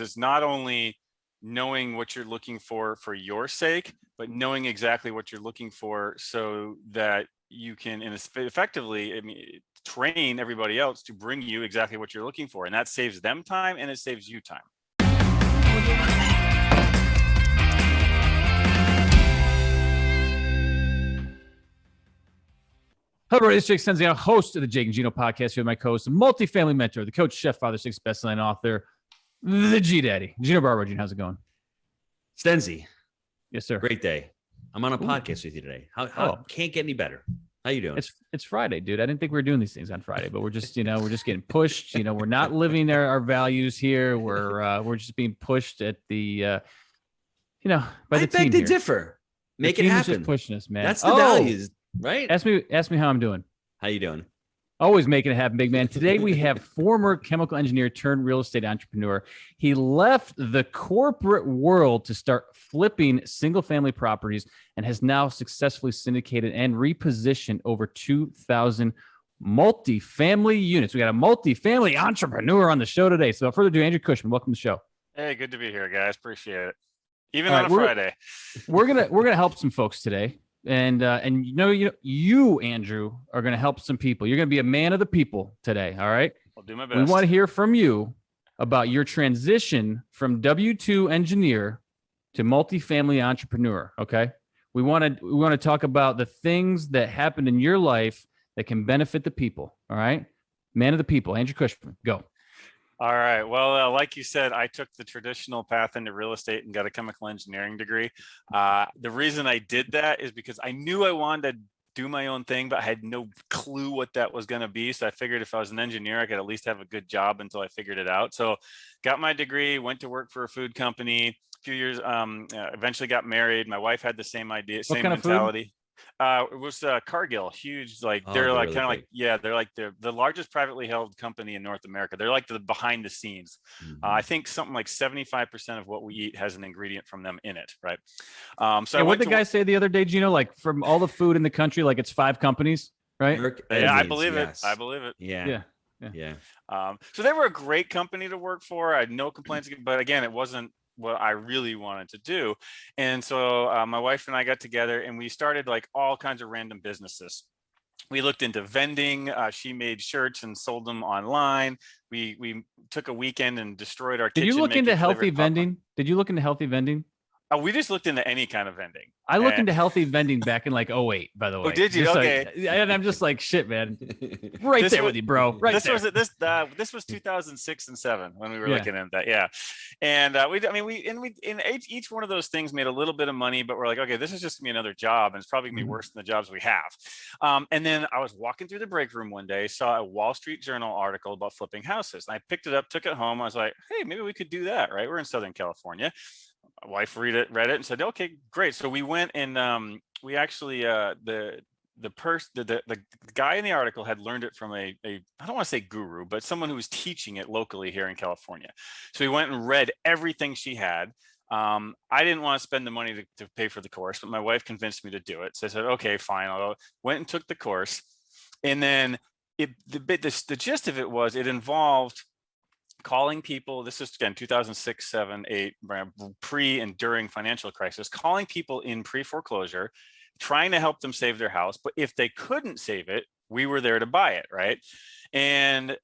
it's not only knowing what you're looking for your sake, but knowing exactly what you're looking for so that you can effectively, train everybody else to bring you exactly what you're looking for. And that saves them time and it saves you time. Hello, everybody. It's Jake Stenziano, host of the Jake and Gino podcast. Here with my co-host, multifamily mentor, the coach, chef, father, 6 bestselling author, the G Daddy, Gino Barber. Gino, how's it going? Stenzi. Yes, sir. Great day. I'm on a podcast with you today. How can't get any better. How you doing? It's Friday, dude. I didn't think we were doing these things on Friday, but we're just, we're just getting pushed. We're not living our values here. We're just being pushed at the, by the team. I beg to differ. Make it happen. Just pushing us, man. That's the values, right? Ask me how I'm doing. How you doing? Always making it happen, big man. Today we have former chemical engineer turned real estate entrepreneur. He left the corporate world to start flipping single family properties and has now successfully syndicated and repositioned over 2,000 multifamily units. We got a multifamily entrepreneur on the show today. So without further ado, Andrew Cushman, welcome to the show. Hey, good to be here, guys. Appreciate it. Even on a Friday. We're gonna help some folks today. And you, Andrew, are going to help some people. You're going to be a man of the people today. All right. I'll do my best. We want to hear from you about your transition from W-2 engineer to multifamily entrepreneur. Okay. We want to talk about the things that happened in your life that can benefit the people. All right. Man of the people, Andrew Cushman, go. All right. Well, like you said, I took the traditional path into real estate and got a chemical engineering degree. The reason I did that is because I knew I wanted to do my own thing, but I had no clue what that was going to be. So I figured if I was an engineer, I could at least have a good job until I figured it out. So got my degree, went to work for a food company, a few years, eventually got married. My wife had the same idea, same mentality. It was Cargill, huge, they're like really they're like the largest privately held company in North America. They're like the behind the scenes. I think something like 75% of what we eat has an ingredient from them in it, right? So what did the guy say the other day, Gino? Like from all the food in the country, like it's 5 companies, right? Yeah, I believe it. I believe it. Yeah. So they were a great company to work for. I had no complaints, but again, it wasn't what I really wanted to do. And so my wife and I got together and we started like all kinds of random businesses. We looked into vending. She made shirts and sold them online. We took a weekend and destroyed our kitchen. Did you look into healthy vending? Did you look into healthy vending? We just looked into any kind of vending. I looked into healthy vending back in like 2008, by the way. Oh, did you? Just okay. And I'm just like, shit, man. Right there with you, bro. Right this there. This was 2006 and 2007 when we were looking at that. Yeah. And in each one of those things made a little bit of money, but we're like, okay, this is just gonna be another job and it's probably gonna be worse than the jobs we have. And then I was walking through the break room one day, saw a Wall Street Journal article about flipping houses. And I picked it up, took it home. I was like, hey, maybe we could do that, right? We're in Southern California. My wife read it and said, okay, great. So we went and we actually the guy in the article had learned it from a I don't want to say guru, but someone who was teaching it locally here in California. So we went and read everything she had. I didn't want to spend the money to pay for the course, but my wife convinced me to do it. So I said, okay, fine. I went and took the course. And then the gist of it was it involved calling people. This is again 2006, 7, 8, pre and during financial crisis, calling people in pre-foreclosure, trying to help them save their house. But if they couldn't save it, we were there to buy it, right? And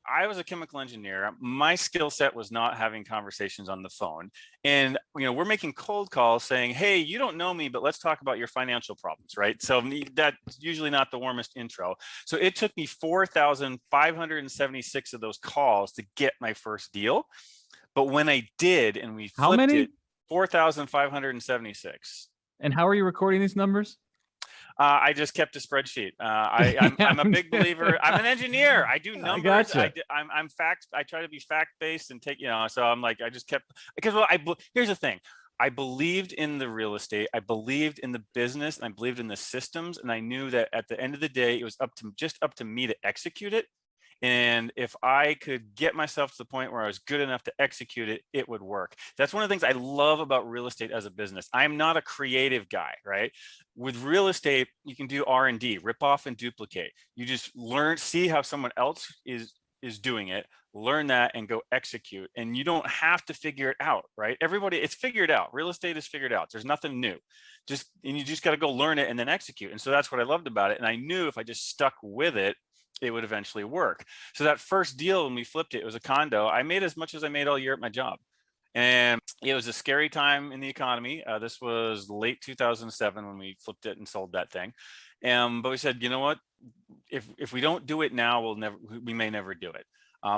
I was a chemical engineer. My skill set was not having conversations on the phone. And, we're making cold calls saying, hey, you don't know me, but let's talk about your financial problems, right? So that's usually not the warmest intro. So it took me 4,576 of those calls to get my first deal. But when I did, and we flipped how many? 4,576. And how are you recording these numbers? I just kept a spreadsheet. I'm a big believer. I'm an engineer. I do numbers. I gotcha. I'm fact. I try to be fact-based and take, so I'm like, I just kept, because here's the thing. I believed in the real estate. I believed in the business and I believed in the systems. And I knew that at the end of the day, it was up to me to execute it. And if I could get myself to the point where I was good enough to execute it, it would work. That's one of the things I love about real estate as a business. I'm not a creative guy, right? With real estate, you can do R&D, rip off and duplicate. You just learn, see how someone else is is doing it, learn that and go execute. And you don't have to figure it out, right? Everybody, it's figured out. Real estate is figured out. There's nothing new. And you just got to go learn it and then execute. And so that's what I loved about it. And I knew if I just stuck with it, it would eventually work. So that first deal, when we flipped it, it was a condo. I made as much as I made all year at my job. And it was a scary time in the economy. This was late 2007 when we flipped it and sold that thing. But we said, you know what? If we don't do it now, we may never do it.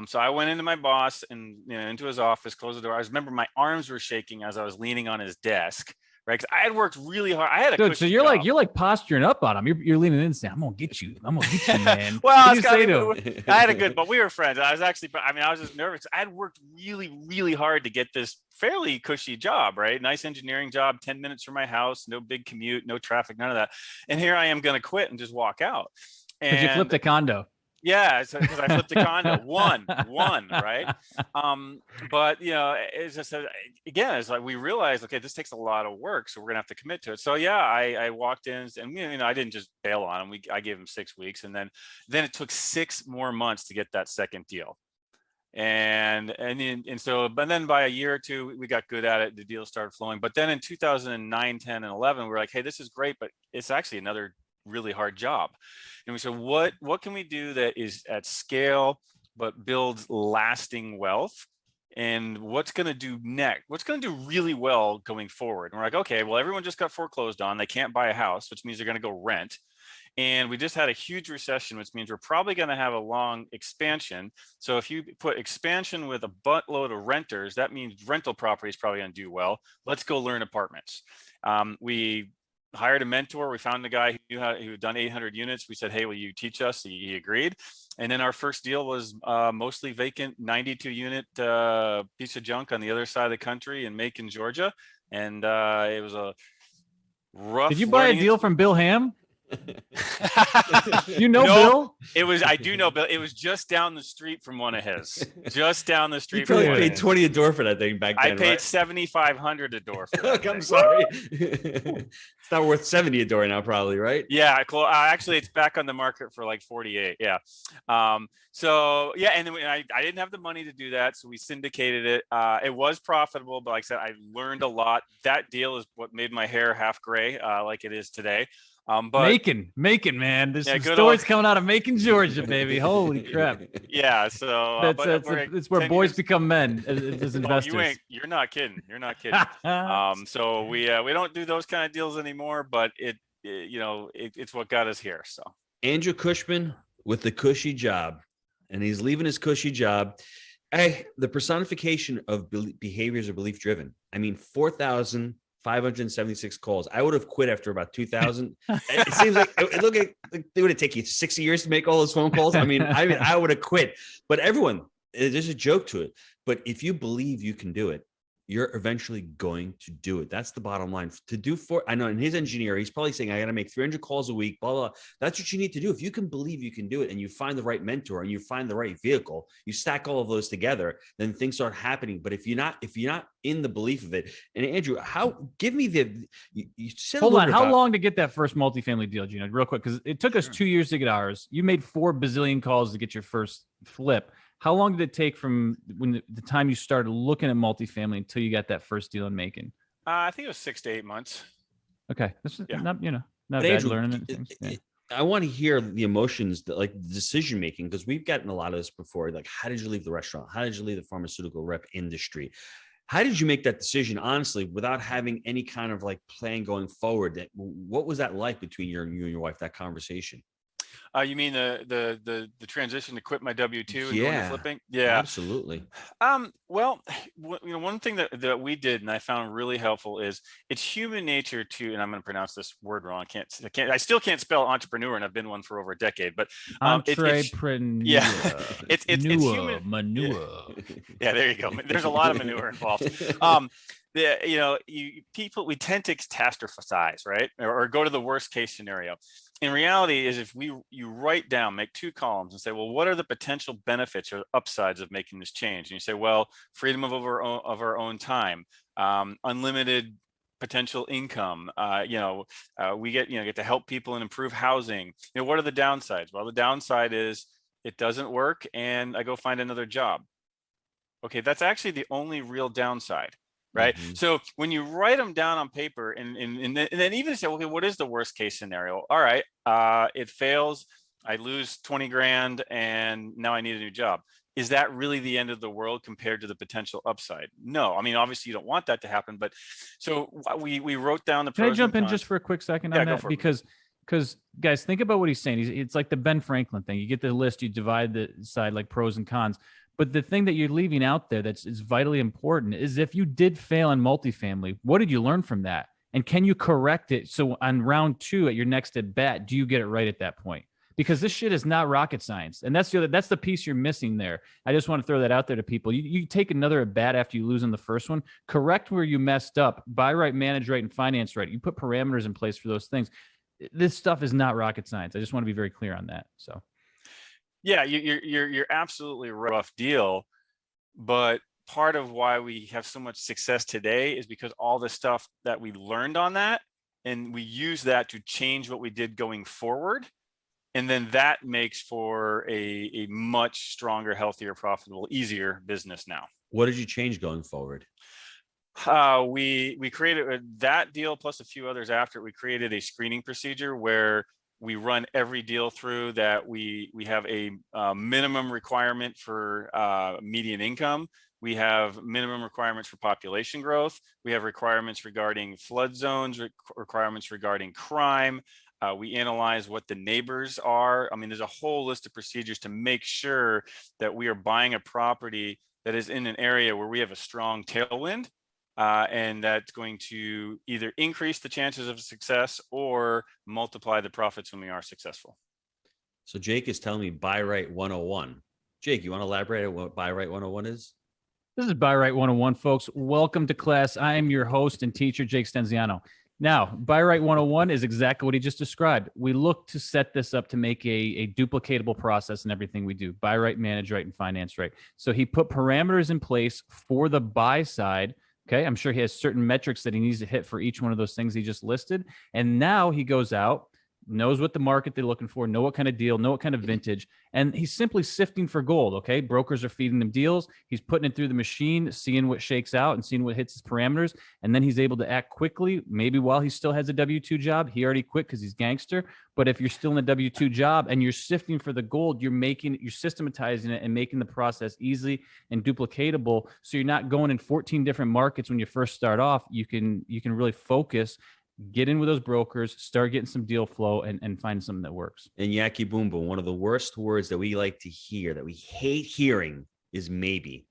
So I went into my boss and into his office, closed the door. I remember my arms were shaking as I was leaning on his desk, right? Because I had worked really hard. I had a Dude, so you're job. like posturing up on him. You're leaning in and saying, "I'm gonna get you, man." Well, what do you say to him? I had a good, but we were friends. I was just nervous. I had worked really, really hard to get this fairly cushy job, right? Nice engineering job, 10 minutes from my house, no big commute, no traffic, none of that. And here I am going to quit and just walk out. Because you flipped a condo. Yeah, because I flipped a condo, one, right? But as I said, again, it's like we realized, okay, this takes a lot of work, so we're gonna have to commit to it. So yeah, I walked in, and I didn't just bail on him. I gave him 6 weeks, and then it took 6 more months to get that second deal. And so, but then by a year or two, we got good at it. The deals started flowing. But then in 2009, 10, and 11, we were like, hey, this is great, but it's actually another really hard job. And we said, what can we do that is at scale but builds lasting wealth? And what's going to do next? What's going to do really well going forward? And we're like, okay, well, everyone just got foreclosed on. They can't buy a house, which means they're going to go rent. And we just had a huge recession, which means we're probably going to have a long expansion. So if you put expansion with a buttload of renters, that means rental property is probably going to do well. Let's go learn apartments. We hired a mentor. We found a guy who had done 800 units. We said, hey, will you teach us? He agreed. And then our first deal was mostly vacant, 92 unit piece of junk on the other side of the country in Macon, Georgia. And it was a rough. Did you buy a deal from Bill Ham? Bill? I do know Bill. It was just down the street from one of his. Just down the street. You probably paid $20 a door for that thing back then. I paid $7,500 a door for that. Look, I'm sorry. It's not worth $70 a door now, probably, right? Yeah, actually, it's back on the market for like 48. Yeah. So yeah, and then I didn't have the money to do that, so we syndicated it. It was profitable, but like I said, I learned a lot. That deal is what made my hair half gray, like it is today. But Macon, man. There's some stories coming out of Macon, Georgia, baby. Holy crap. Yeah. So it's where boys become men as investors. You're not kidding. So we don't do those kind of deals anymore, but it's what got us here. So Andrew Cushman with the cushy job, and he's leaving his cushy job. The personification of behaviors are belief driven. I mean, 4,576 calls. I would have quit after about 2,000. It seems like it looked like it would have taken you 60 years to make all those phone calls. I mean, I would have quit. But everyone, there's a joke to it. But if you believe you can do it, you're eventually going to do it. That's the bottom line. I know in his engineer, he's probably saying, I got to make 300 calls a week, blah, blah, blah. That's what you need to do. If you can believe you can do it and you find the right mentor and you find the right vehicle, you stack all of those together, then things start happening. But if you're not in the belief of it, and Andrew, you said, hold on, how long to get that first multifamily deal, Gino, real quick? Because it took us 2 years to get ours. You made 4 bazillion calls to get your first flip. How long did it take from when the time you started looking at multifamily until you got that first deal in Macon? I think it was 6 to 8 months. Okay, this is not bad Andrew, learning. I want to hear the emotions, like the decision making, because we've gotten a lot of this before. Like, how did you leave the restaurant? How did you leave the pharmaceutical rep industry? How did you make that decision, honestly, without having any kind of like plan going forward? What was that like between you and your wife? That conversation? You mean the transition to quit my W-2 and going to flipping? Yeah, absolutely. Well, one thing that we did and I found really helpful is it's human nature to, and I'm going to pronounce this word wrong. I still can't spell entrepreneur, and I've been one for over a decade. But entrepreneur. It's human manure. Yeah, there you go. There's a lot of manure involved. We tend to catastrophize, right? Or go to the worst case scenario. In reality, is if you write down, make 2 columns and say, well, what are the potential benefits or upsides of making this change? And you say, well, freedom of our own time, unlimited potential income, we get to help people and improve housing. What are the downsides? Well, the downside is it doesn't work, and I go find another job. Okay, that's actually the only real downside, right? So when you write them down on paper and then even say, okay, what is the worst case scenario? All right, it fails, I lose 20 grand, and now I need a new job. Is that really the end of the world compared to the potential upside? No. I mean, obviously you don't want that to happen, but so we wrote down the pros. Can I jump in just for a quick second on that? Because guys, think about what he's saying. It's like the Ben Franklin thing. You get the list, you divide the side like pros and cons. But the thing that you're leaving out there that's is vitally important is if you did fail in multifamily, what did you learn from that? And can you correct it? So on round 2 at your next at bat, do you get it right at that point? Because this shit is not rocket science. And that's the piece you're missing there. I just want to throw that out there to people. You take another at bat after you lose in the first one, correct where you messed up, buy right, manage right, and finance right. You put parameters in place for those things. This stuff is not rocket science. I just want to be very clear on that. So yeah, you're absolutely right. Rough deal, but part of why we have so much success today is because all the stuff that we learned on that, and we use that to change what we did going forward. And then that makes for a much stronger, healthier, profitable, easier business now. What did you change going forward? We created that deal plus a few others after. We created a screening procedure where we run every deal through that. We have a minimum requirement for median income. We have minimum requirements for population growth. We have requirements regarding flood zones, requirements regarding crime. We analyze what the neighbors are. I mean, there's a whole list of procedures to make sure that we are buying a property that is in an area where we have a strong tailwind, and that's going to either increase the chances of success or multiply the profits when we are successful. So Jake is telling me buy right 101. Jake, you want to elaborate on what buy right 101 is? This is Buy Right 101, folks. Welcome to class. I am your host and teacher, Jake Stenziano. Now, Buy Right 101 is exactly what he just described. We look to set this up to make a duplicatable process in everything we do. Buy right, manage right, and finance right. So he put parameters in place for the buy side. Okay, I'm sure he has certain metrics that he needs to hit for each one of those things he just listed. And now he goes out, knows what the market they're looking for, know what kind of deal, know what kind of vintage, and he's simply sifting for gold, okay? Brokers are feeding him deals. He's putting it through the machine, seeing what shakes out and seeing what hits his parameters, and then he's able to act quickly. Maybe while he still has a W-2 job, he already quit because he's gangster, but if you're still in a W-2 job and you're sifting for the gold, you're systematizing it and making the process easy and duplicatable, so you're not going in 14 different markets when you first start off. You can really focus, get in with those brokers, start getting some deal flow, and find something that works. And Yaki Boom Boom, one of the worst words that we like to hear, that we hate hearing, is maybe.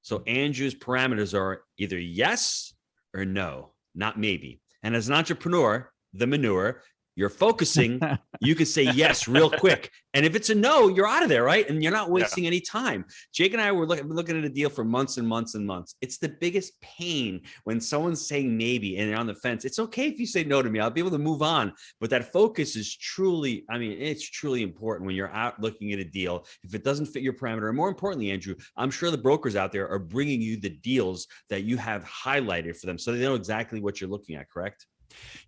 So Andrew's parameters are either yes or no, not maybe. And as an entrepreneur, the manure, you're focusing, you could say yes real quick. And if it's a no, you're out of there, right? And you're not wasting any time. Jake and I were looking at a deal for months and months and months. It's the biggest pain when someone's saying maybe and they're on the fence. It's okay if you say no to me. I'll be able to move on. But that focus is truly, I mean, it's truly important when you're out looking at a deal. If it doesn't fit your parameter, and more importantly, Andrew, I'm sure the brokers out there are bringing you the deals that you have highlighted for them, so they know exactly what you're looking at, correct?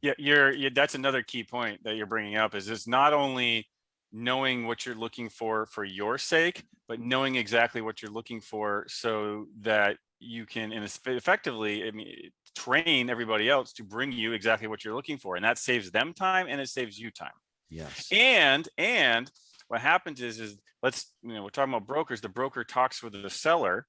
Yeah, that's another key point that you're bringing up, is it's not only knowing what you're looking for your sake, but knowing exactly what you're looking for so that you can effectively, I mean, train everybody else to bring you exactly what you're looking for. And that saves them time and it saves you time. Yes. And what happens is we're talking about brokers. The broker talks with the seller,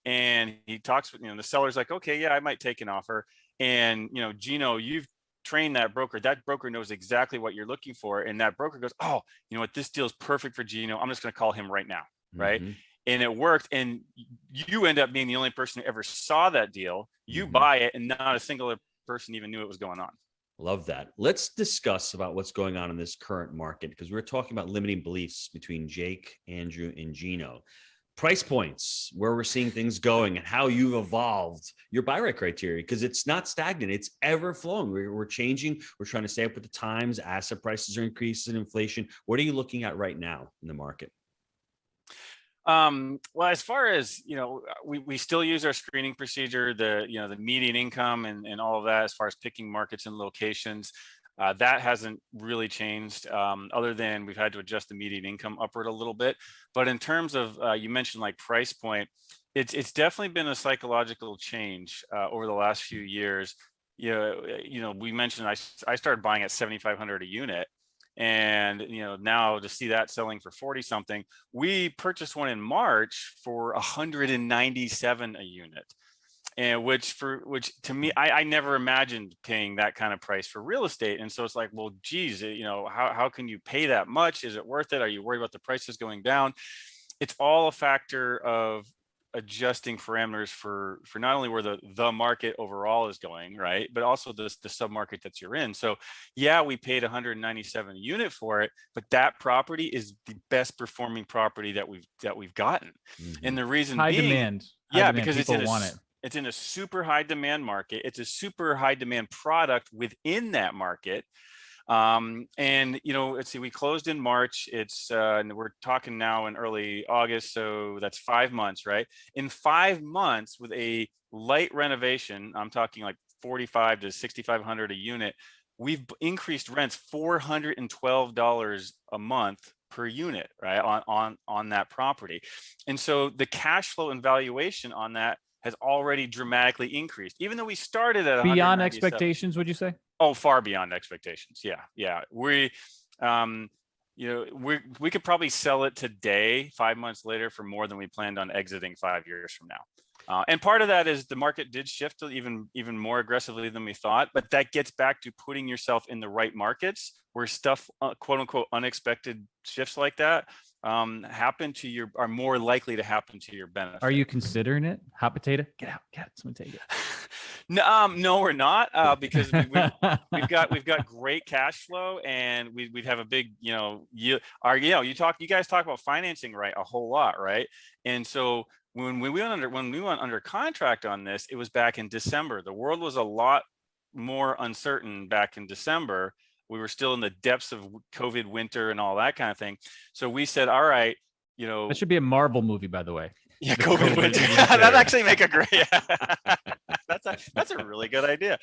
and he talks with, the seller's like, okay, yeah, I might take an offer. And, Gino, you've trained that broker. That broker knows exactly what you're looking for. And that broker goes, oh, you know what? This deal is perfect for Gino. I'm just going to call him right now. Right. Mm-hmm. And it worked. And you end up being the only person who ever saw that deal. You buy it, and not a single person even knew it was going on. Love that. Let's discuss about what's going on in this current market, because we're talking about limiting beliefs between Jake, Andrew, and Gino. Price points, where we're seeing things going, and how you've evolved your buy right criteria, because it's not stagnant, it's ever flowing. We're changing. We're trying to stay up with the times. Asset prices are increasing, inflation. What are you looking at right now in the market? Well, as far as, we still use our screening procedure, the median income and all of that, as far as picking markets and locations. That hasn't really changed, other than we've had to adjust the median income upward a little bit. But in terms of, you mentioned like price point, it's definitely been a psychological change over the last few years. We mentioned I started buying at 7,500 a unit, and now to see that selling for 40 something. We purchased one in March for 197 a unit. And which to me, I never imagined paying that kind of price for real estate. And so it's like, well, geez, how can you pay that much? Is it worth it? Are you worried about the prices going down? It's all a factor of adjusting parameters for not only where the market overall is going, right, but also the sub-market that you're in. So yeah, we paid 197 a unit for it, but that property is the best performing property that we've gotten. Mm-hmm. And the reason high being, demand. Because people want it. It's in a super high demand market. It's a super high demand product within that market. Let's see, we closed in March. And we're talking now in early August. So that's 5 months, right? In 5 months with a light renovation, I'm talking like 45 to 6,500 a unit. We've increased rents $412 a month per unit, right? On that property. And so the cash flow and valuation on that has already dramatically increased, even though we started at beyond expectations. Would you say? Oh, far beyond expectations. Yeah. We could probably sell it today, 5 months later, for more than we planned on exiting 5 years from now. And part of that is the market did shift even more aggressively than we thought, but that gets back to putting yourself in the right markets where stuff, quote unquote, unexpected shifts like that are more likely to happen to your benefit. Are you considering it? Hot potato? Get out. Someone take it. No, we're not, because we've got great cash flow, and we'd have a big, you guys talk about financing, right, a whole lot, right? And so when we went under contract on this, it was back in December. The world was a lot more uncertain back in December. We were still in the depths of COVID winter and all that kind of thing. So we said, all right, that should be a Marvel movie, by the way. Yeah, COVID winter. That'd actually make a great. That's a really good idea.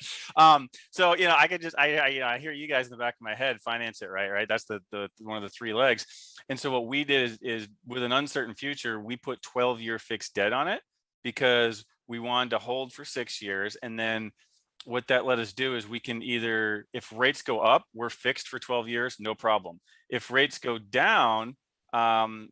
So I could I hear you guys in the back of my head, finance it, right? That's the one of the three legs. And so what we did is with an uncertain future, we put 12-year fixed debt on it because we wanted to hold for 6 years, and then what that let us do is we can either, if rates go up, we're fixed for 12 years, no problem. If rates go down,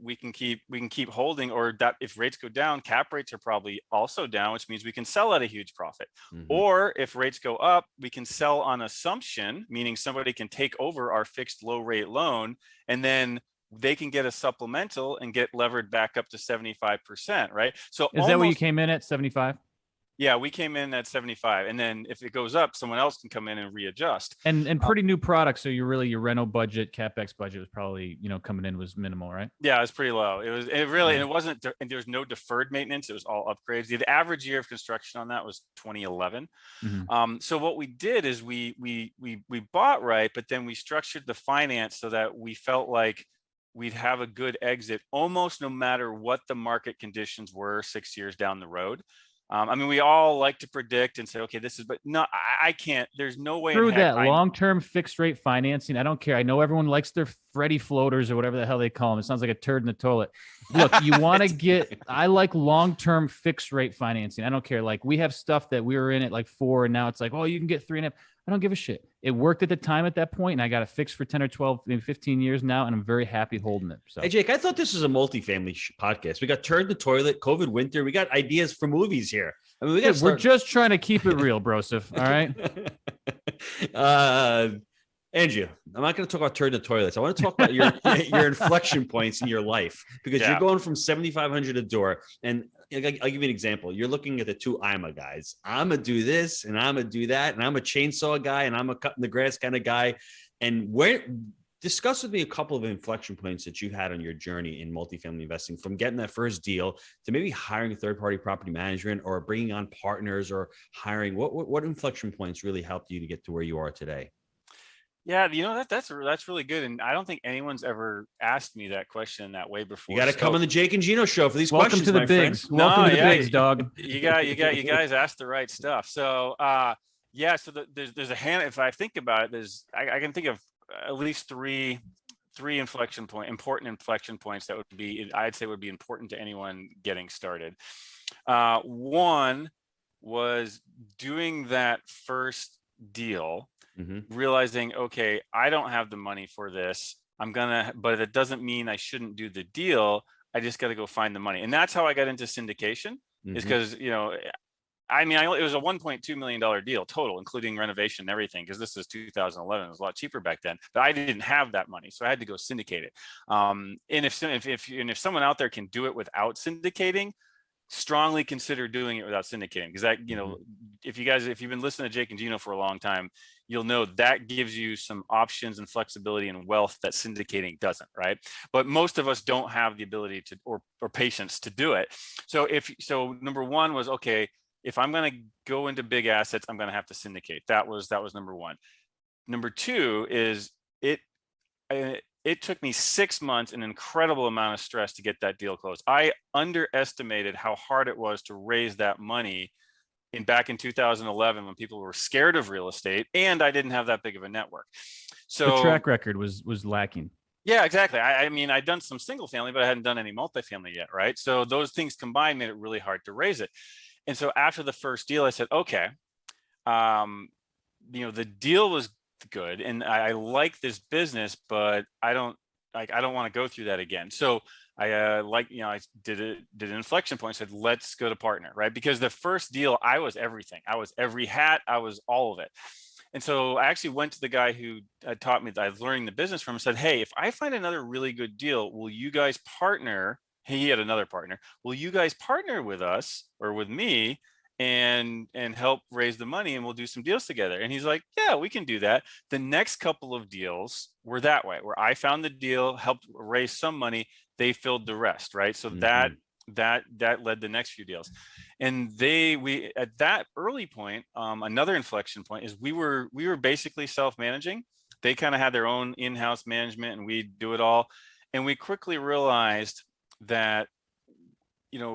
we can keep holding, or that if rates go down, cap rates are probably also down, which means we can sell at a huge profit. Mm-hmm. Or if rates go up, we can sell on assumption, meaning somebody can take over our fixed low rate loan, and then they can get a supplemental and get levered back up to 75%, right? So is that what you came in at, 75? Yeah, we came in at 75, and then if it goes up, someone else can come in and readjust. And pretty new product, so your rental budget, capex budget was probably coming in was minimal, right? Yeah, it was pretty low. And it wasn't, and there was no deferred maintenance. It was all upgrades. The average year of construction on that was 2011. Mm-hmm. So what we did is we bought right, but then we structured the finance so that we felt like we'd have a good exit almost no matter what the market conditions were 6 years down the road. We all like to predict and say, okay, but no, I can't. There's no way. Through that long-term fixed rate financing, I don't care. I know everyone likes their Freddie floaters or whatever the hell they call them. It sounds like a turd in the toilet. Look, you want to I like long-term fixed rate financing. I don't care. Like, we have stuff that we were in at like 4, and now it's like, oh, you can get 3.5. I don't give a shit. It worked at the time at that point, and I got it fixed for 10 or 12, maybe 15 years now, and I'm very happy holding it. So. Hey, Jake, I thought this was a multifamily podcast. We got Turd the Toilet, COVID winter. We got ideas for movies here. We're just trying to keep it real, Broseph. All right. Andrew, I'm not going to talk about Turd the Toilets. I want to talk about your inflection points in your life, because you're going from 7,500 a door, and I'll give you an example. You're looking at the two IMA guys. I'm going to do this, and I'm going to do that, and I'm a chainsaw guy, and I'm a cut in the grass kind of guy. And discuss with me a couple of inflection points that you had on your journey in multifamily investing, from getting that first deal to maybe hiring a third-party property management, or bringing on partners, or hiring. What inflection points really helped you to get to where you are today? Yeah, that's really good, and I don't think anyone's ever asked me that question that way before. You got to come on the Jake and Gino show for these questions. Welcome to the bigs, dog. You guys asked the right stuff. So, Yeah. So there's a hand. If I think about it, I can think of at least three important inflection points that I'd say would be important to anyone getting started. One was doing that first deal, realizing, okay, I don't have the money for this. But it doesn't mean I shouldn't do the deal. I just got to go find the money. And that's how I got into syndication, is because, it was a $1.2 million deal total, including renovation and everything, because this is 2011. It was a lot cheaper back then, but I didn't have that money, so I had to go syndicate it. And if someone out there can do it without syndicating, strongly consider doing it without syndicating, because that, if you've been listening to Jake and Gino for a long time, you'll know that gives you some options and flexibility and wealth that syndicating doesn't, right? But most of us don't have the ability to or patience to do it. So number one was, okay, if I'm going to go into big assets, I'm going to have to syndicate. That was number one. Number two is it took me 6 months, an incredible amount of stress to get that deal closed. I underestimated how hard it was to raise that money back in 2011, when people were scared of real estate and I didn't have that big of a network. So the track record was lacking. Yeah, exactly. I mean, I'd done some single family, but I hadn't done any multifamily yet, right? So those things combined made it really hard to raise it. And so after the first deal, I said, okay, the deal was good and I like this business, but I don't want to go through that again. So I did an inflection point, said, let's go to partner, right? Because the first deal, I was everything. I was every hat. I was all of it. And so I actually went to the guy who taught me that I was learning the business from, and said, hey, if I find another really good deal, will you guys partner? He had another partner. Will you guys partner with us or with me and help raise the money, and we'll do some deals together? And he's like, yeah, we can do that. The next couple of deals were that way, where I found the deal, helped raise some money, they filled the rest, right? So that led the next few deals. And we at that early point, another inflection point is we were basically self-managing. They kind of had their own in-house management and we do it all. And we quickly realized that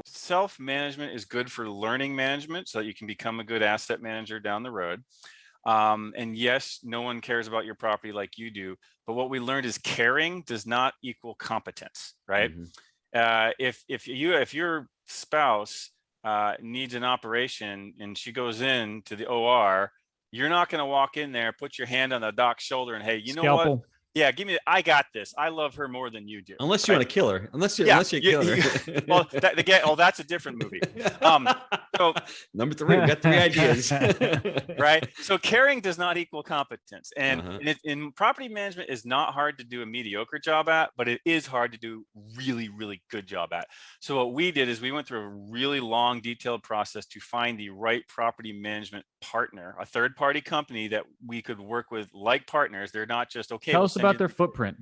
self-management is good for learning management, so that you can become a good asset manager down the road. And yes, no one cares about your property like you do, but what we learned is caring does not equal competence, right? If your spouse needs an operation and she goes in to the OR, you're not going to walk in there, put your hand on the doc's shoulder and, hey, you know Scalpel. what? Yeah, I got this. I love her more than you do. Unless you want to kill her. Unless you kill her. Well, that's a different movie. So number 3, we got 3 ideas. Right. So caring does not equal competence. And in property management is not hard to do a mediocre job at, but it is hard to do really, really good job at. So what we did is we went through a really long, detailed process to find the right property management partner, a third-party company that we could work with like partners. They're not just, okay. Tell us about their footprint.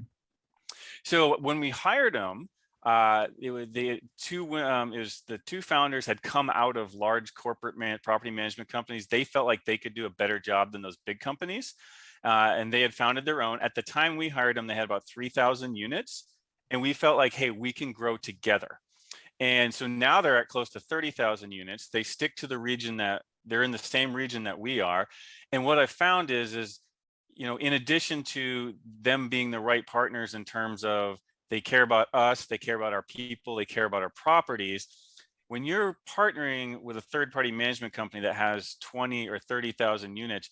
So when we hired them, it was the two founders had come out of large corporate property management companies. They felt like they could do a better job than those big companies, and they had founded their own. At the time we hired them, they had about 3,000 units, and we felt like, hey, we can grow together. And so now they're at close to 30,000 units. They stick to the region that they're in, the same region that we are. And what I found is in addition to them being the right partners in terms of they care about us, they care about our people, they care about our properties. When you're partnering with a third-party management company that has 20 or 30,000 units,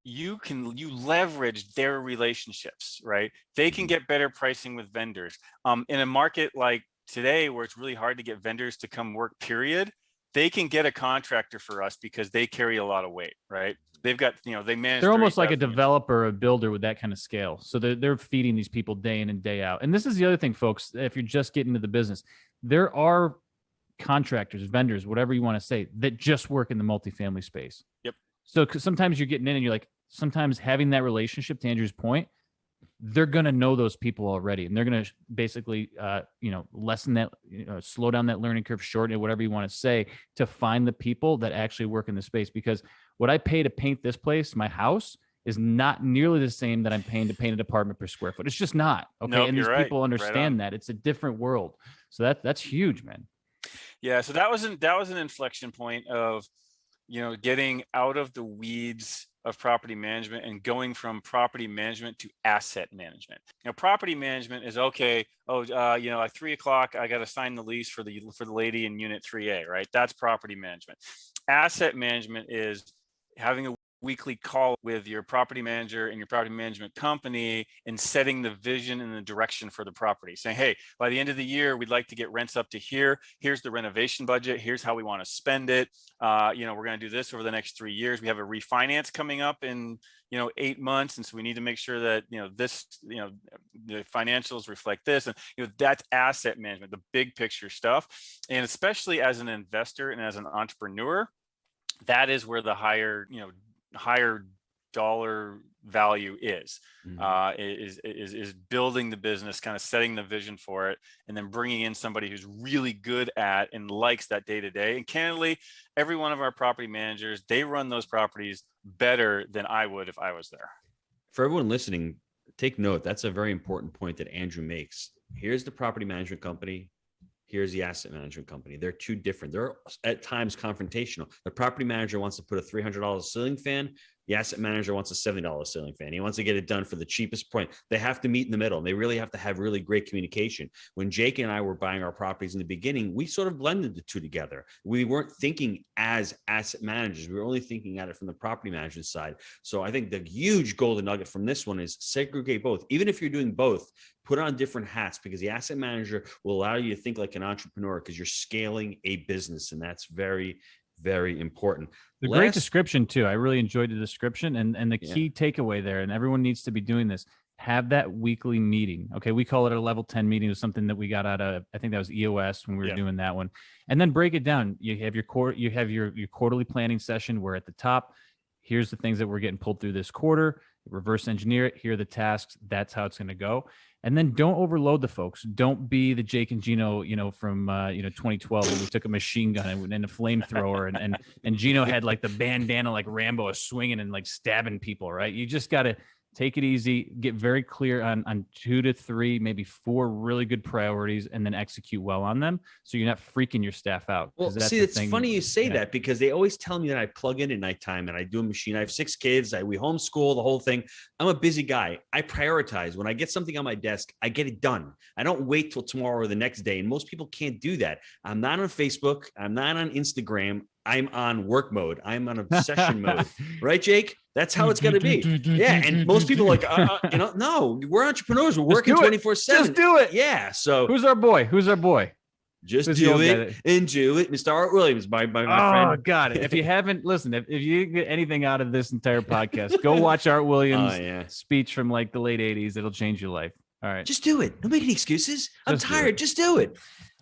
you leverage their relationships, right? They can get better pricing with vendors. In a market like today, where it's really hard to get vendors to come work, period, they can get a contractor for us because they carry a lot of weight, right? They've got, they manage. They're almost like a developer, a builder with that kind of scale. So they're feeding these people day in and day out. And this is the other thing, folks, if you're just getting into the business, there are contractors, vendors, whatever you want to say, that just work in the multifamily space. Yep. So sometimes you're getting in and you're like, sometimes having that relationship, to Andrew's point, they're going to know those people already. And they're going to basically, lessen that, slow down that learning curve, shorten it, whatever you want to say, to find the people that actually work in the space. Because what I pay to paint this place, my house, is not nearly the same that I'm paying to paint an apartment per square foot. It's just not. Okay. Nope, and these people understand right that. It's a different world. So that's huge, man. Yeah. So that was an inflection point of, getting out of the weeds of property management and going from property management to asset management. Property management is okay. At 3:00, I got to sign the lease for the lady in unit 3A, right? That's property management. Asset management is having a weekly call with your property manager and your property management company and setting the vision and the direction for the property, saying, hey, by the end of the year, we'd like to get rents up to here. Here's the renovation budget. Here's how we want to spend it. We're going to do this over the next 3 years. We have a refinance coming up in 8 months, and so we need to make sure that the financials reflect this. And that's asset management, the big picture stuff. And especially as an investor and as an entrepreneur, that is where the higher dollar value is building the business, kind of setting the vision for it, and then bringing in somebody who's really good at and likes that day to day. And candidly, every one of our property managers, they run those properties better than I would if I was there. For everyone listening, take note. That's a very important point that Andrew makes. Here's the property management company. Here's the asset management company. They're two different. They're at times confrontational. The property manager wants to put a $300 ceiling fan. The asset manager wants a $70 ceiling fan. He wants to get it done for the cheapest point. They have to meet in the middle. And they really have to have really great communication. When Jake and I were buying our properties in the beginning, we sort of blended the two together. We weren't thinking as asset managers. We were only thinking at it from the property management side. So I think the huge golden nugget from this one is segregate both. Even if you're doing both, put on different hats, because the asset manager will allow you to think like an entrepreneur because you're scaling a business. And that's very, very important. The great description too. I really enjoyed the description and the key takeaway there. And everyone needs to be doing this. Have that weekly meeting. Okay. We call it a level 10 meeting. It was something that we got out of, I think that was EOS when we were doing that one. And then break it down. You have your quarterly planning session where at the top, here's the things that we're getting pulled through this quarter, reverse engineer it. Here are the tasks. That's how it's going to go. And then don't overload the folks. Don't be the Jake and Gino, from 2012 when we took a machine gun and a flamethrower and Gino had like the bandana like Rambo is swinging and like stabbing people, right? You just got to take it easy, get very clear on 2 to 3, maybe 4 really good priorities, and then execute well on them. So you're not freaking your staff out. Well, see, it's funny you say that, because they always tell me that I plug in at nighttime and I do a machine. I have 6 kids. We homeschool, the whole thing. I'm a busy guy. I prioritize. When I get something on my desk, I get it done. I don't wait till tomorrow or the next day. And most people can't do that. I'm not on Facebook. I'm not on Instagram. I'm on work mode. I'm on obsession mode. Right, Jake? That's how it's going to be. Yeah. And most people are like, no, we're entrepreneurs. We're working 24/7. Just do it. Yeah. So who's our boy? Just do it and do it. Mr. Art Williams, my friend. Oh, got it. If you haven't listened, if you get anything out of this entire podcast, go watch Art Williams' speech from like the late 80s. It'll change your life. All right. Just do it. Don't make any excuses. I'm tired. Just do it.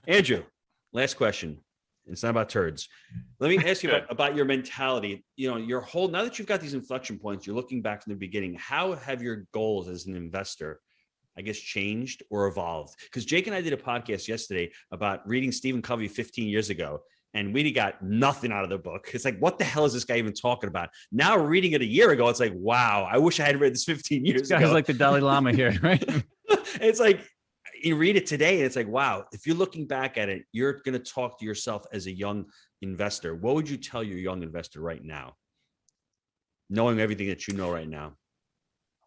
Andrew, last question. It's not about turds. Let me ask you about your mentality. Your whole, now that you've got these inflection points, you're looking back from the beginning. How have your goals as an investor, I guess, changed or evolved? Because Jake and I did a podcast yesterday about reading Stephen Covey 15 years ago, and we got nothing out of the book. It's like, what the hell is this guy even talking about? Now reading it a year ago, it's like, wow, I wish I had read this 15 years ago. This guy's like the Dalai Lama here, right? It's like, you read it today and it's like, wow, if you're looking back at it, you're going to talk to yourself as a young investor. What would you tell your young investor right now, knowing everything that you know right now?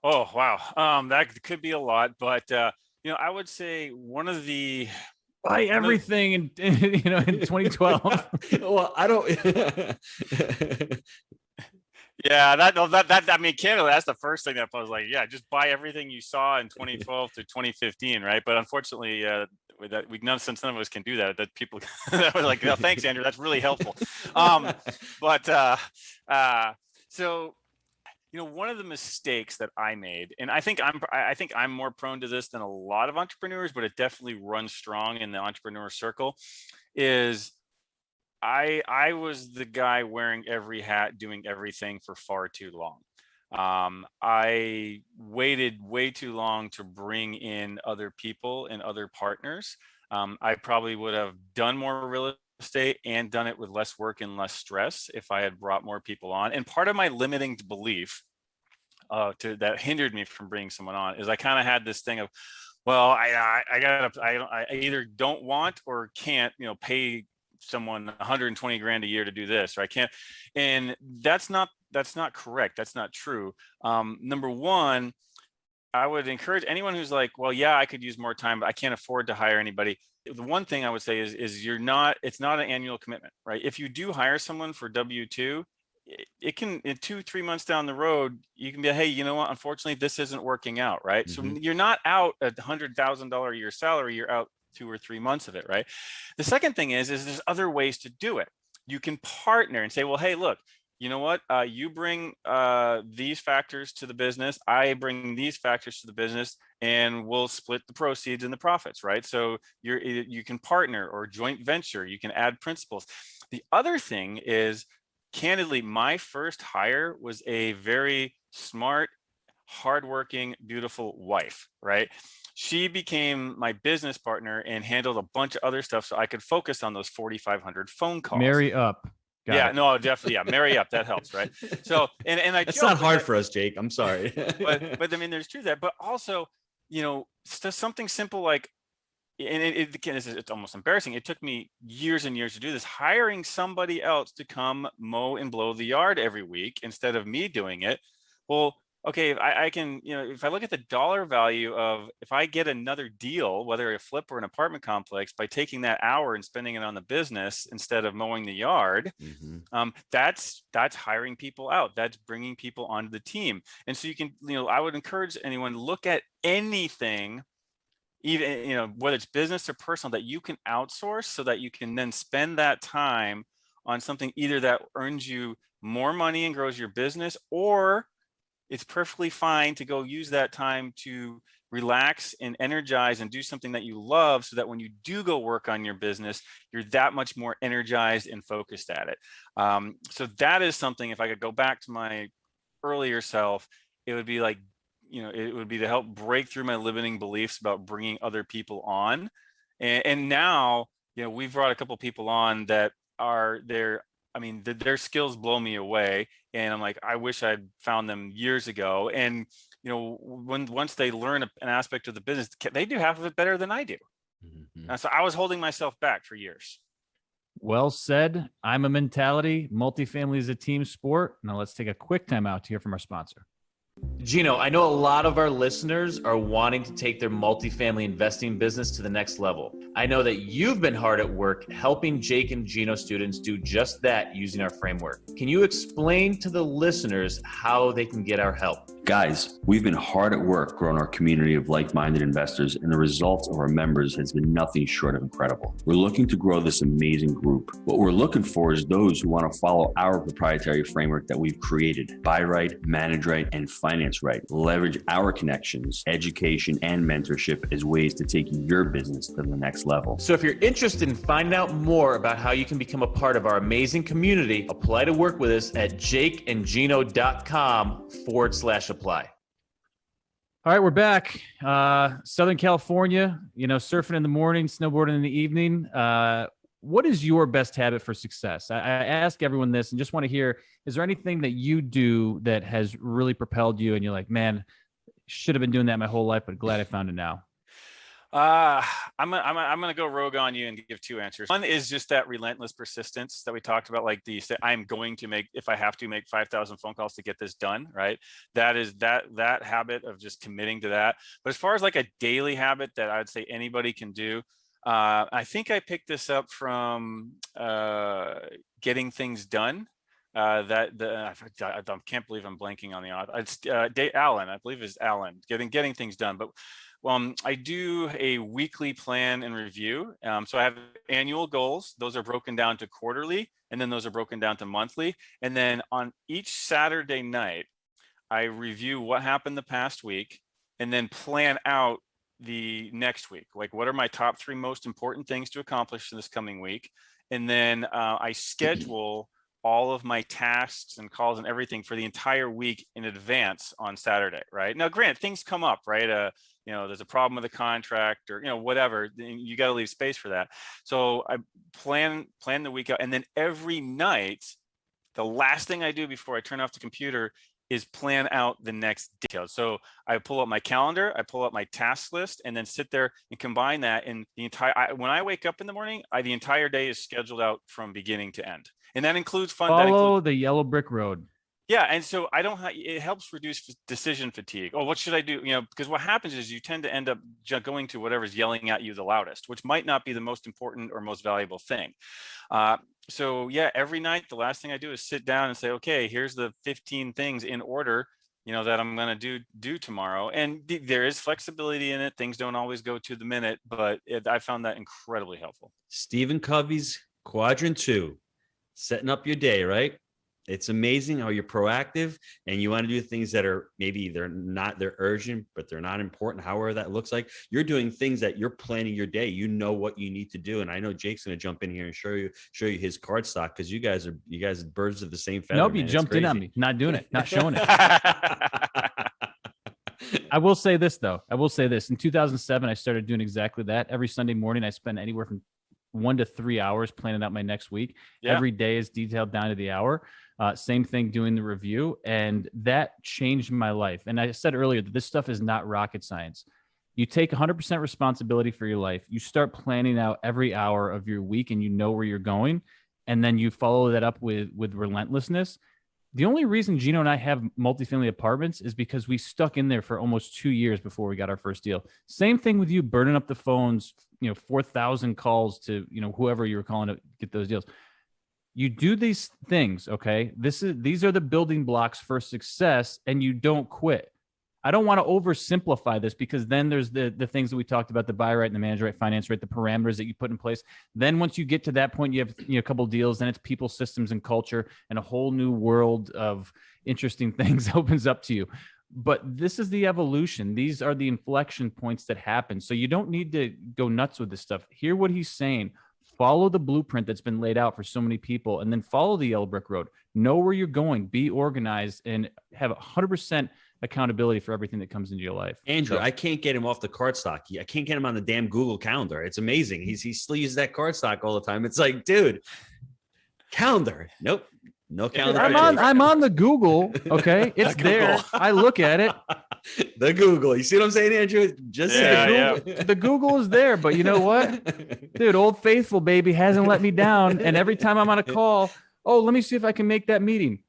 Oh, wow. That could be a lot, but I would say one of the buy everything in 2012. Well, I don't. Yeah, that I mean, candidly, that's the first thing that I was like, yeah, just buy everything you saw in 2012 to 2015, right? But unfortunately, since none of us can do that, that people that was like, no, thanks, Andrew, that's really helpful. So one of the mistakes that I made, and I think I'm more prone to this than a lot of entrepreneurs, but it definitely runs strong in the entrepreneur circle, is I was the guy wearing every hat, doing everything for far too long. I waited way too long to bring in other people and other partners. I probably would have done more real estate and done it with less work and less stress if I had brought more people on. And part of my limiting belief that hindered me from bringing someone on is I kind of had this thing of, well, I either don't want or can't, pay someone 120 grand a year to do this, or I can't. And that's not correct. That's not true. Number one, I would encourage anyone who's like, well, yeah, I could use more time, but I can't afford to hire anybody. The one thing I would say is it's not an annual commitment, right? If you do hire someone for W-2, it can, in 2-3 months down the road, you can be, hey, you know what? Unfortunately, this isn't working out, right? So you're not out a $100,000 a year salary. You're out 2 or 3 months of it, right? The second thing is there's other ways to do it. You can partner and say, well, hey, look, you know what? You bring these factors to the business. I bring these factors to the business, and we'll split the proceeds and the profits, right? So you can partner or joint venture. You can add principals. The other thing is, candidly, my first hire was a very smart, hardworking, beautiful wife, right? She became my business partner and handled a bunch of other stuff so I could focus on those 4,500 phone calls. Marry up. No, definitely. Yeah. Marry up. That helps. Right. So, and I, it's not hard for us, Jake. I'm sorry. but I mean, there's truth there, but also, something simple like, and it's almost embarrassing. It took me years and years to do this, hiring somebody else to come mow and blow the yard every week instead of me doing it. Well, okay, I can, if I look at the dollar value of, if I get another deal, whether a flip or an apartment complex, by taking that hour and spending it on the business instead of mowing the yard, that's hiring people out. That's bringing people onto the team. And so you can, I would encourage anyone, look at anything, even, whether it's business or personal, that you can outsource so that you can then spend that time on something either that earns you more money and grows your business, or it's perfectly fine to go use that time to relax and energize and do something that you love, so that when you do go work on your business, you're that much more energized and focused at it. So that is something, if I could go back to my earlier self, it would be like, it would be to help break through my limiting beliefs about bringing other people on. And now, we've brought a couple of people on that are there. I mean, their skills blow me away. And I'm like, I wish I'd found them years ago. And, once they learn an aspect of the business, they do half of it better than I do. So I was holding myself back for years. Well said. I'm a mentality. Multifamily is a team sport. Now let's take a quick time out to hear from our sponsor. Gino, I know a lot of our listeners are wanting to take their multifamily investing business to the next level. I know that you've been hard at work helping Jake and Gino students do just that using our framework. Can you explain to the listeners how they can get our help? Guys, we've been hard at work growing our community of like-minded investors, and the results of our members has been nothing short of incredible. We're looking to grow this amazing group. What we're looking for is those who want to follow our proprietary framework that we've created: buy right, manage right, and finance right. Leverage our connections, education, and mentorship as ways to take your business to the next level. So if you're interested in finding out more about how you can become a part of our amazing community, apply to work with us at jakeandgino.com/apply. All right, we're back. Southern California, surfing in the morning, snowboarding in the evening. What is your best habit for success? I ask everyone this and just want to hear, is there anything that you do that has really propelled you and you're like, man, should have been doing that my whole life, but glad I found it now? I'm gonna go rogue on you and give two answers. One is just that relentless persistence that we talked about, like I'm going to make, if I have to, make 5,000 phone calls to get this done, right? That is that habit of just committing to that. But as far as like a daily habit that I'd say anybody can do, I think I picked this up from Getting Things Done. I can't believe I'm blanking on the author. It's Alan, I believe is Alan. Getting Things Done, but. I do a weekly plan and review. So I have annual goals. Those are broken down to quarterly, and then those are broken down to monthly. And then on each Saturday night, I review what happened the past week and then plan out the next week. Like, what are my top 3 most important things to accomplish in this coming week? And then I schedule all of my tasks and calls and everything for the entire week in advance on Saturday, right? Now, granted, things come up, right? There's a problem with a contract or, whatever, you got to leave space for that. So I plan the week out. And then every night, the last thing I do before I turn off the computer is plan out the next detail. So I pull up my calendar, I pull up my task list, and then sit there and combine that. And when I wake up in the morning, the entire day is scheduled out from beginning to end. And that includes fun. Follow the yellow brick road. Yeah, and so it helps reduce decision fatigue. Oh, what should I do? Because what happens is you tend to end up going to whatever's yelling at you the loudest, which might not be the most important or most valuable thing. So yeah, every night, the last thing I do is sit down and say, okay, here's the 15 things in order, that I'm going to do tomorrow. And there is flexibility in it. Things don't always go to the minute, but I found that incredibly helpful. Stephen Covey's quadrant 2, setting up your day, right? It's amazing how you're proactive and you want to do things that are maybe they're urgent, but they're not important. However that looks like, you're doing things that you're planning your day. You know what you need to do. And I know Jake's going to jump in here and show you his card stock, because you guys are birds of the same feather. Nope, you jumped in on me. Not doing it, not showing it. I will say this though. In 2007, I started doing exactly that. Every Sunday morning, I spend anywhere from 1 to 3 hours planning out my next week. Yeah. Every day is detailed down to the hour. Same thing doing the review. And that changed my life. And I said earlier that this stuff is not rocket science. You take 100% responsibility for your life. You start planning out every hour of your week and you know where you're going. And then you follow that up with relentlessness. The only reason Gino and I have multifamily apartments is because we stuck in there for almost 2 years before we got our first deal. Same thing with you, burning up the phones, 4,000 calls to, whoever you were calling to get those deals. You do these things, okay? These are the building blocks for success, and you don't quit. I don't want to oversimplify this, because then there's the things that we talked about, the buy right and the manage right, finance right, the parameters that you put in place. Then once you get to that point, you have a couple deals, then it's people, systems, and culture, and a whole new world of interesting things opens up to you. But this is the evolution. These are the inflection points that happen. So you don't need to go nuts with this stuff. Hear what he's saying. Follow the blueprint that's been laid out for so many people, and then follow the yellow brick road. Know where you're going, be organized, and have 100% accountability for everything that comes into your life. Andrew, I can't get him off the card stock. I can't get him on the damn Google Calendar. It's amazing. He still uses that card stock all the time. It's like, dude, calendar. Nope. No calendar. I'm on the Google. Okay. It's there. I look at it. The Google. You see what I'm saying, Andrew? Just say Google. The Google is there, but you know what? Dude, Old Faithful, baby, hasn't let me down. And every time I'm on a call, let me see if I can make that meeting.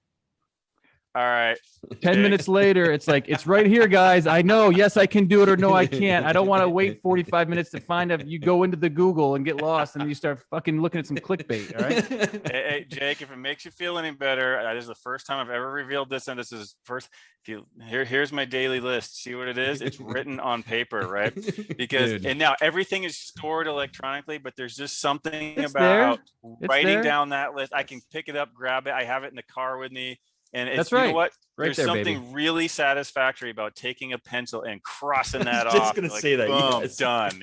All right. 10 minutes later, it's like, it's right here, guys. I know. Yes, I can do it, or no, I can't. I don't want to wait 45 minutes to find out. You go into the Google and get lost, and then you start fucking looking at some clickbait. All right. Hey, Jake, if it makes you feel any better, this is the first time I've ever revealed this, and this is first. Here's my daily list. See what it is? It's written on paper, right? Because and now everything is stored electronically, but there's just something about writing down that list. I can pick it up, grab it. I have it in the car with me. And it's, that's right. You know what? Right There's there, something baby. Really satisfactory about taking a pencil and crossing that off. Just gonna say that. Boom, yes. Done.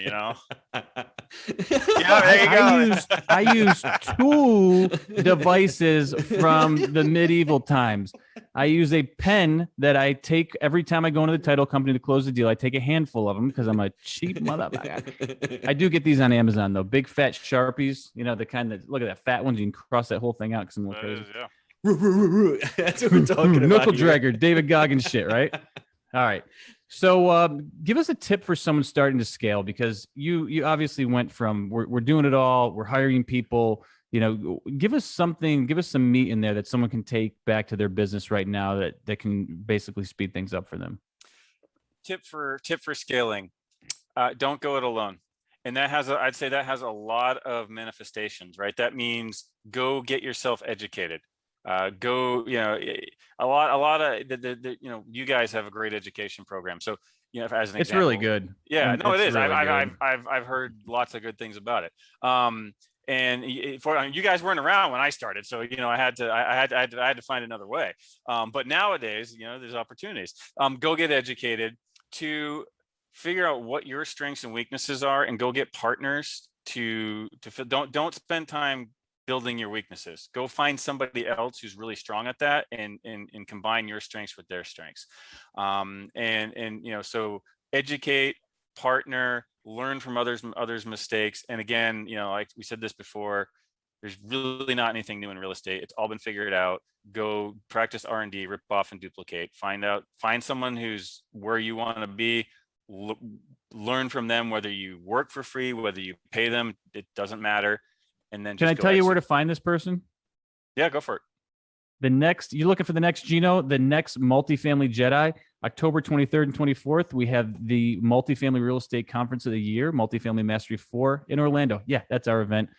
I use 2 devices from the medieval times. I use a pen that I take every time I go into the title company to close the deal. I take a handful of them because I'm a cheap motherfucker. I do get these on Amazon though. Big fat Sharpies. The kind that, look at that fat ones. You can cross that whole thing out because I'm a little crazy. Yeah. That's what we're talking about. Knuckle dragger, David Goggins shit, right? All right. So give us a tip for someone starting to scale, because you obviously went from we're doing it all, we're hiring people. Give us some meat in there that someone can take back to their business right now that can basically speed things up for them. Tip for scaling: don't go it alone. And I'd say that has a lot of manifestations, right? That means go get yourself educated. A lot of you guys have a great education program. So, as an example, it's really good. Yeah, no, it is. Really I've heard lots of good things about it. And you guys weren't around when I started, so I had to find another way. But nowadays, there's opportunities. Go get educated to figure out what your strengths and weaknesses are, and go get partners to don't spend time building your weaknesses. Go find somebody else who's really strong at that, and combine your strengths with their strengths. So educate, partner, learn from others' mistakes. And again, like we said this before, There's really not anything new in real estate. It's all been figured out. Go practice R&D, rip off and duplicate. Find someone who's where you want to be. Learn from them, whether you work for free, whether you pay them, it doesn't matter. And then Can I tell you where to find this person? Yeah, go for it. You're looking for the next Gino, the next Multifamily Jedi, October 23rd and 24th. We have the Multifamily Real Estate Conference of the Year, Multifamily Mastery 4 in Orlando. Yeah, that's our event.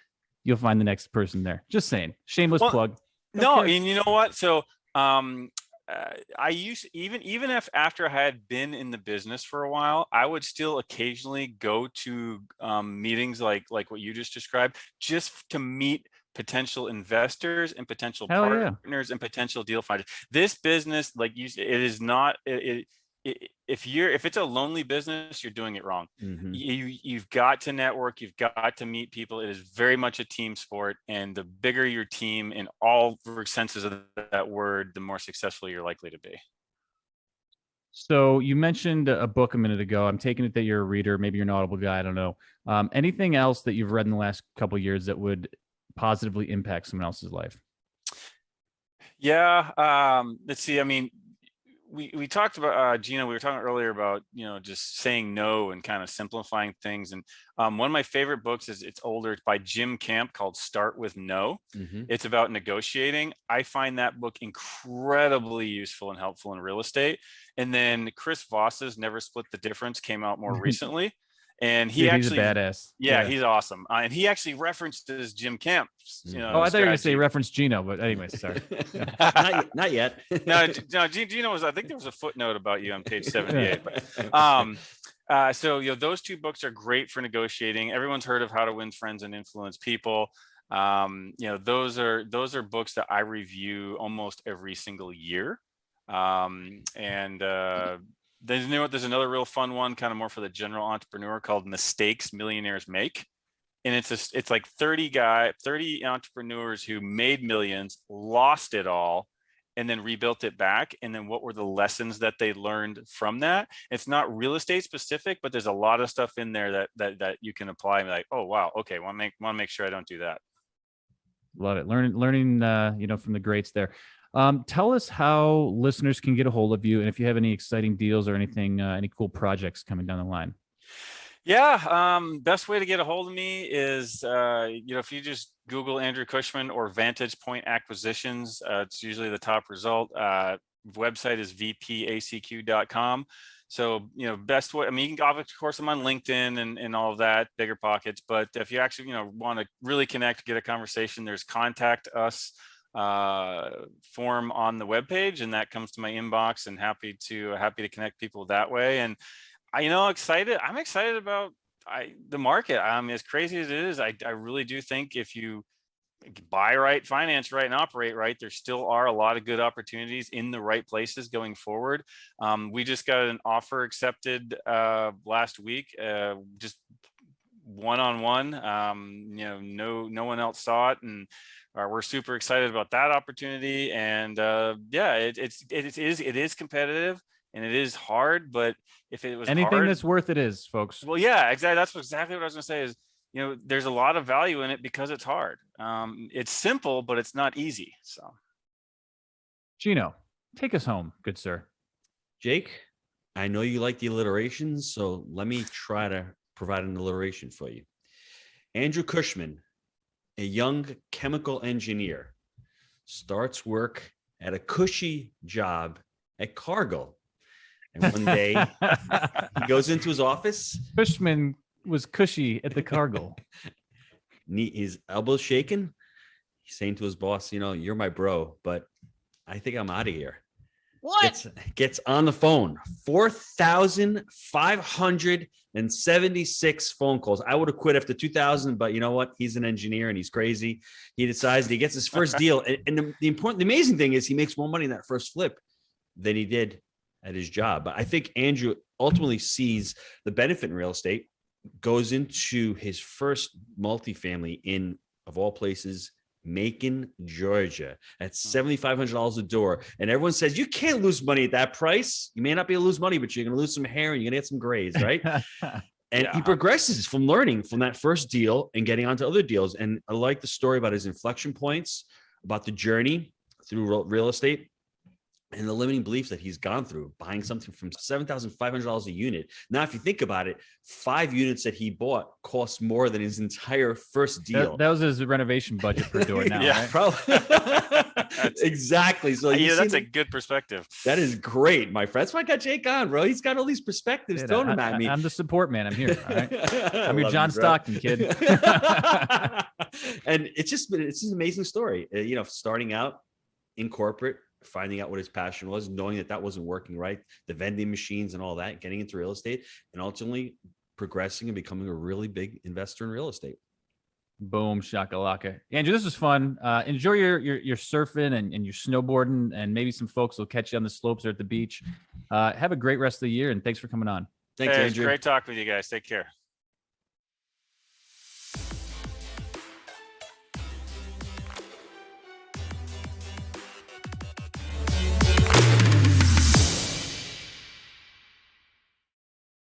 You'll find the next person there. Just saying. Shameless plug. No, and you know what? So I used even if after I had been in the business for a while, I would still occasionally go to meetings like what you just described, just to meet potential investors and potential partners and potential deal finders. This business, like it is not. If it's a lonely business, you're doing it wrong. Mm-hmm. You've got to network. You've got to meet people. It is very much a team sport, and the bigger your team in all senses of that word, the more successful you're likely to be. So you mentioned a book a minute ago. I'm taking it that you're a reader. Maybe you're an Audible guy. I don't know. Anything else that you've read in the last couple of years that would positively impact someone else's life? Yeah. Let's see. I mean, we talked about Gino. We were talking earlier about just saying no and kind of simplifying things. And one of my favorite books it's older. It's by Jim Camp, called Start with No. Mm-hmm. It's about negotiating. I find that book incredibly useful and helpful in real estate. And then Chris Voss's Never Split the Difference came out more recently. And he's a badass. Yeah, he's awesome. And he actually references Jim Camp. I thought you were going to say reference Gino, but anyway, sorry. not yet. no, Gino I think there was a footnote about you on page 78. But, so those two books are great for negotiating. Everyone's heard of How to Win Friends and Influence People. Those are books that I review almost every single year. There's another real fun one, kind of more for the general entrepreneur, called Mistakes Millionaires Make. And it's like 30 entrepreneurs who made millions, lost it all, and then rebuilt it back. And then what were the lessons that they learned from that? It's not real estate specific, but there's a lot of stuff in there that you can apply and be like, oh, wow, okay, want to make sure I don't do that. Love it. Learning from the greats there. Tell us how listeners can get a hold of you, and if you have any exciting deals or anything, any cool projects coming down the line. Yeah, best way to get a hold of me is, if you just Google Andrew Cushman or Vantage Point Acquisitions, it's usually the top result. Website is vpacq.com. So, best way, I mean, you can, of course, I'm on LinkedIn and all of that, Bigger Pockets. But if you actually, want to really connect, get a conversation, there's Contact Us form on the webpage, and that comes to my inbox, and happy to connect people that way. And I'm excited about the market. As crazy as it is, I really do think if you buy right, finance right, and operate right, there still are a lot of good opportunities in the right places going forward. We just got an offer accepted last week, just one-on-one. No one else saw it, and we're super excited about that opportunity. And it is competitive and it is hard, but if it was anything that's worth it is, folks. Well, yeah, exactly. That's exactly what I was going to say is, there's a lot of value in it because it's hard. It's simple, but it's not easy. So, Gino, take us home, good sir. Jake, I know you like the alliterations, so let me try to provide an alliteration for you. Andrew Cushman, a young chemical engineer, starts work at a cushy job at Cargill. And one day he goes into his office. Cushman was cushy at the Cargill. His elbows shaking. He's saying to his boss, you're my bro, but I think I'm out of here. What? Gets on the phone. 4,576 phone calls. I would have quit after 2,000, but you know what? He's an engineer and he's crazy. He decides he gets his first deal. And the amazing thing is he makes more money in that first flip than he did at his job. But I think Andrew ultimately sees the benefit in real estate, goes into his first multifamily in, of all places, Macon, Georgia, at $7,500 a door. And everyone says, you can't lose money at that price. You may not be able to lose money, but you're going to lose some hair and you're going to get some grays, right? And he progresses from learning from that first deal and getting onto other deals. And I like the story about his inflection points, about the journey through real estate, and the limiting beliefs that he's gone through, buying something from $7,500 a unit. Now, if you think about it, 5 units that he bought cost more than his entire first deal. That was his renovation budget per door now, yeah, right? probably. Exactly. So that's a good perspective. That is great, my friend. That's why I got Jake on, bro. He's got all these perspectives thrown at me. I'm the support man. I'm here. All right? I'm your John Stockton, kid. And it's an amazing story. Starting out in corporate, finding out what his passion was, knowing that wasn't working right, the vending machines and all that, getting into real estate, and ultimately progressing and becoming a really big investor in real estate. Boom, shakalaka. Andrew, this was fun. Enjoy your surfing and your snowboarding, and maybe some folks will catch you on the slopes or at the beach. Have a great rest of the year, and thanks for coming on. Thanks, Andrew. Great talking with you guys. Take care.